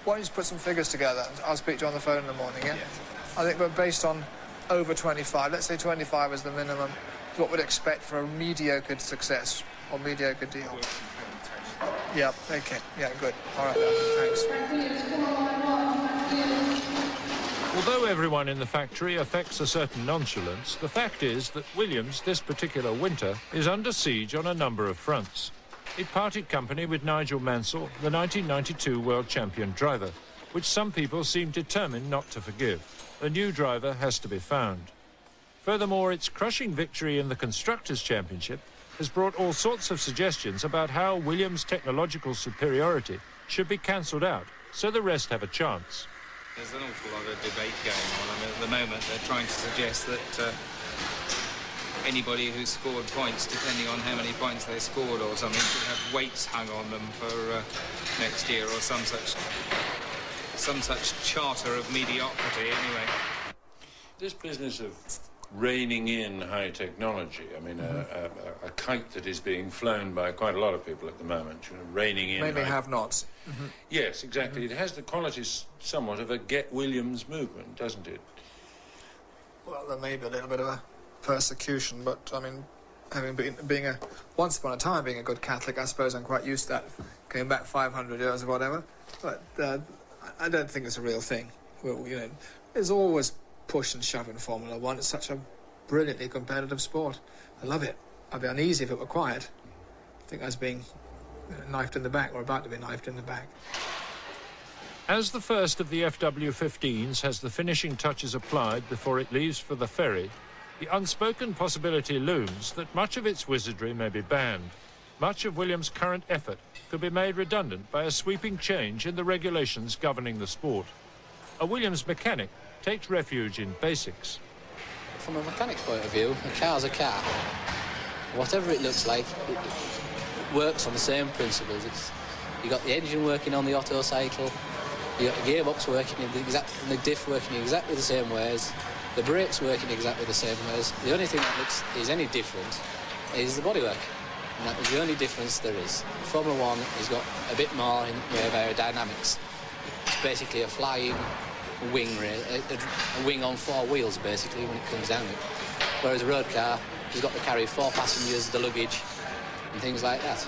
Why don't you put some figures together? I'll speak to you on the phone in the morning, yeah? Yes. I think we're based on over 25. Let's say 25 is the minimum. What we'd expect for a mediocre success or mediocre deal. Yeah, okay. Yeah, good. All right, thanks. Although everyone in the factory affects a certain nonchalance, the fact is that Williams, this particular winter, is under siege on a number of fronts. It parted company with Nigel Mansell, the 1992 world champion driver, which some people seem determined not to forgive. A new driver has to be found. Furthermore, its crushing victory in the Constructors' Championship has brought all sorts of suggestions about how Williams' technological superiority should be cancelled out so the rest have a chance. There's an awful lot of debate going on, and at the moment they're trying to suggest that anybody who scored points, depending on how many points they scored or something, should have weights hung on them for next year or some such charter of mediocrity anyway. This business of reining in high technology, I mean, a kite that is being flown by quite a lot of people at the moment, you know, reining in... Mainly have-nots. Yes, exactly. It has the qualities somewhat of a Get Williams movement, doesn't it? Well, there may be a little bit of a persecution, but, I mean, once upon a time being a good Catholic, I suppose I'm quite used to that, going back 500 years or whatever. But I don't think it's a real thing. Well, you know, there's always push and shove in Formula One. It's such a brilliantly competitive sport. I love it. I'd be uneasy if it were quiet. I think I was being knifed in the back, or about to be knifed in the back. As the first of the FW15s has the finishing touches applied before it leaves for the ferry, the unspoken possibility looms that much of its wizardry may be banned. Much of Williams' current effort could be made redundant by a sweeping change in the regulations governing the sport. A Williams mechanic takes refuge in basics. From a mechanic's point of view, a car's a car. Whatever it looks like, it works on the same principles. You've got the engine working on the Otto cycle, you've got the gearbox working in the diff working in exactly the same ways, the brakes working exactly the same ways. The only thing that is any different is the bodywork. And that is the only difference there is. Formula One has got a bit more in the way of aerodynamics. It's basically a flying wing, a wing on four wheels, basically, when it comes down it. Whereas a road car has got to carry 4 passengers, the luggage, and things like that.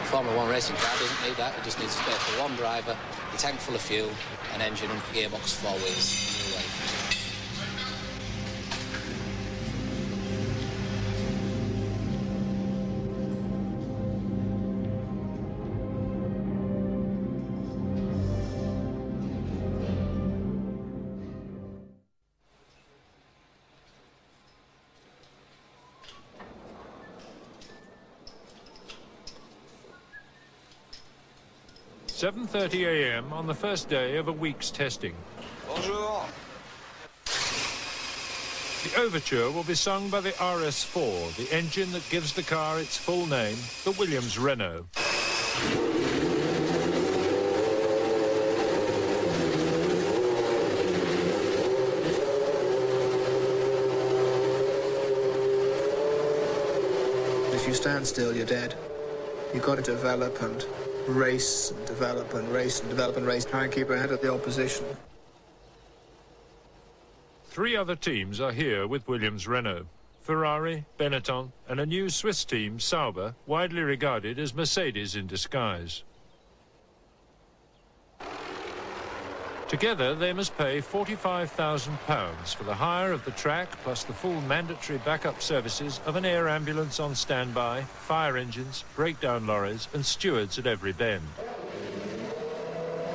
A Formula One racing car doesn't need that. It just needs space for one driver, a tank full of fuel, an engine, and gearbox, 4 wheels. Anyway. 7:30 a.m. on the first day of a week's testing. Bonjour. The overture will be sung by the RS4, the engine that gives the car its full name, the Williams Renault. If you stand still, you're dead. You've got to develop and race and develop and race and develop and race, try and keep ahead of the opposition. 3 other teams are here with Williams Renault. Ferrari, Benetton, and a new Swiss team, Sauber, widely regarded as Mercedes in disguise. Together, they must pay £45,000 for the hire of the track, plus the full mandatory backup services of an air ambulance on standby, fire engines, breakdown lorries, and stewards at every bend.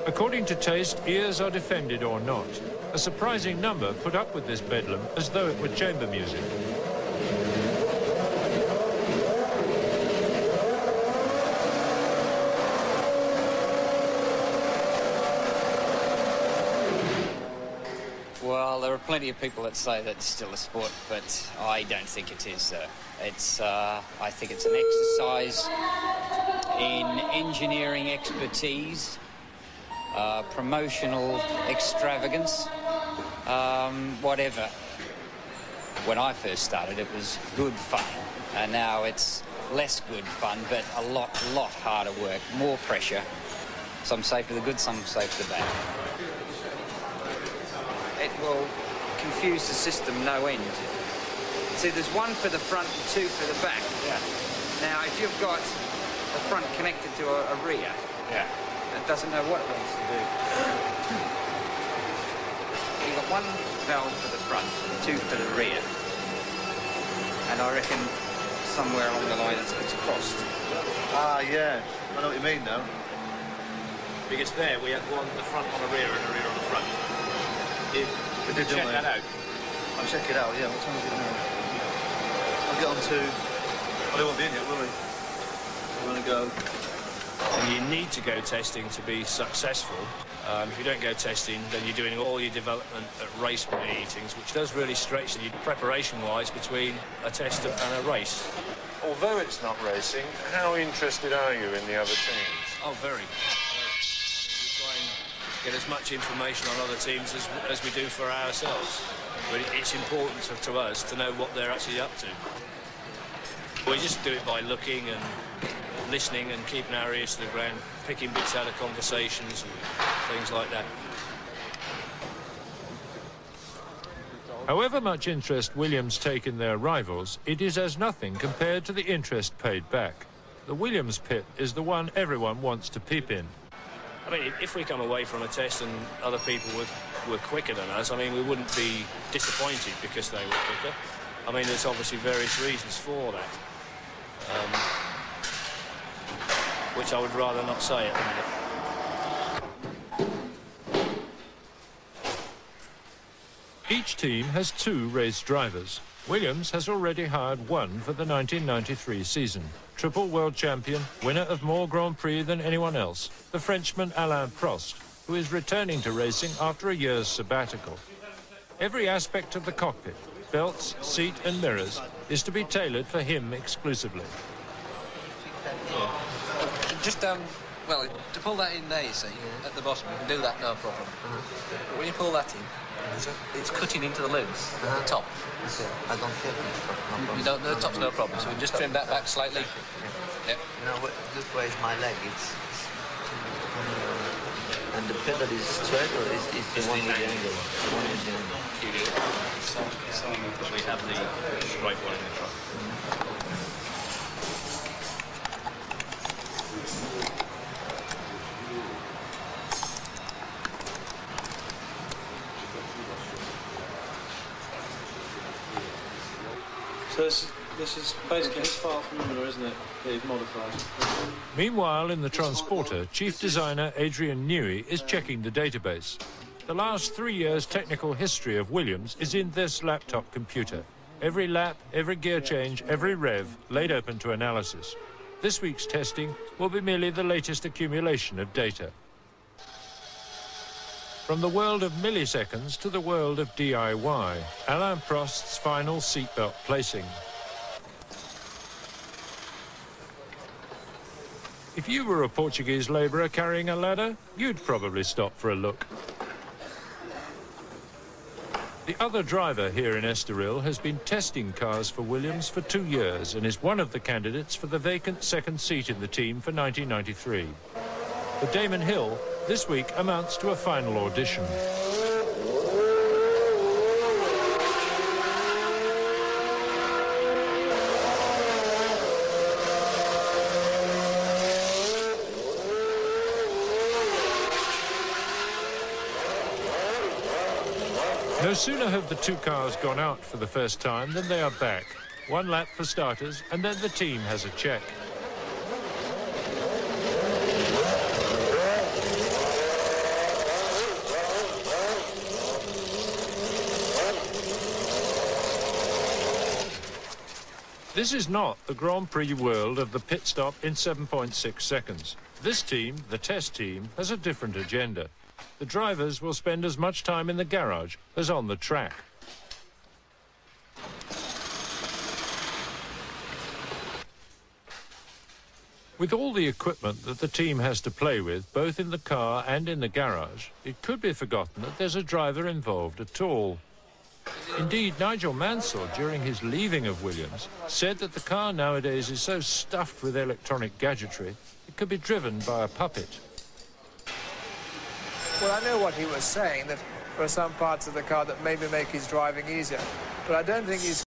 According to taste, ears are defended or not. A surprising number put up with this bedlam as though it were chamber music. Well, there are plenty of people that say that it's still a sport, but I don't think it is. I think it's an exercise in engineering expertise, promotional extravagance, whatever. When I first started, it was good fun, and now it's less good fun, but a lot harder work, more pressure, Some say for the good, some say for the bad. It will confuse the system no end. See, there's one for the front and two for the back. Yeah. Now, if you've got the front connected to a rear, Yeah. it doesn't know what it wants to do. You've got one valve for the front, two for the rear. And I reckon somewhere along the line it's crossed. Ah, yeah. I know what you mean now. Because there we had one the front on the rear and a rear on the front. We did, Check didn't we? that out. I'll check it out, yeah. What time is it now? I'll get on to... Well, they won't be in yet, will we? We're going to go... And you need to go testing to be successful. If you don't go testing, then you're doing all your development at race meetings, which does really stretch you preparation-wise between a test and a race. Although it's not racing, how interested are you in the other teams? Oh, very. We try and get as much information on other teams as we do for ourselves. But it's important to us to know what they're actually up to. We just do it by looking and listening and keeping our ears to the ground, picking bits out of conversations and things like that. However much interest Williams take in their rivals, it is as nothing compared to the interest paid back. The Williams pit is the one everyone wants to peep in. I mean, if we come away from a test and other people were quicker than us, I mean, we wouldn't be disappointed because they were quicker. I mean, there's obviously various reasons for that, which I would rather not say at the minute. Each team has 2 race drivers. Williams has already hired one for the 1993 season. Triple world champion, winner of more Grand Prix than anyone else, the Frenchman Alain Prost, who is returning to racing after a year's sabbatical. Every aspect of the cockpit, belts, seat and mirrors, is to be tailored for him exclusively. Just, well, to pull that in there, you see, at the bottom, you can do that, no problem. But when you pull that in, it's cutting into the limbs at the top. I don't feel it. You don't, the top's no problem, so we can just trim that back slightly. Yep. You know, look where is my leg. It's and the pedal is straight or is the one with the angle? The one with the angle. You do. So we have the straight one in the front. So this is basically his file from Imola, isn't it? That he's modified. Meanwhile, in the transporter, Chief Designer Adrian Newey is checking the database. The last 3 years' technical history of Williams is in this laptop computer. Every lap, every gear change, every rev laid open to analysis. This week's testing will be merely the latest accumulation of data. From the world of milliseconds to the world of DIY, Alain Prost's final seatbelt placing. If you were a Portuguese labourer carrying a ladder, you'd probably stop for a look. The other driver here in Estoril has been testing cars for Williams for 2 years and is one of the candidates for the vacant second seat in the team for 1993. For Damon Hill, this week amounts to a final audition. No sooner have the 2 cars gone out for the first time than they are back. 1 lap for starters, and then the team has a check. This is not the Grand Prix world of the pit stop in 7.6 seconds. This team, the test team, has a different agenda. The drivers will spend as much time in the garage as on the track. With all the equipment that the team has to play with, both in the car and in the garage, it could be forgotten that there's a driver involved at all. Indeed, Nigel Mansell, during his leaving of Williams, said that the car nowadays is so stuffed with electronic gadgetry, it could be driven by a puppet. Well, I know what he was saying, that there are some parts of the car that maybe make his driving easier, but I don't think he's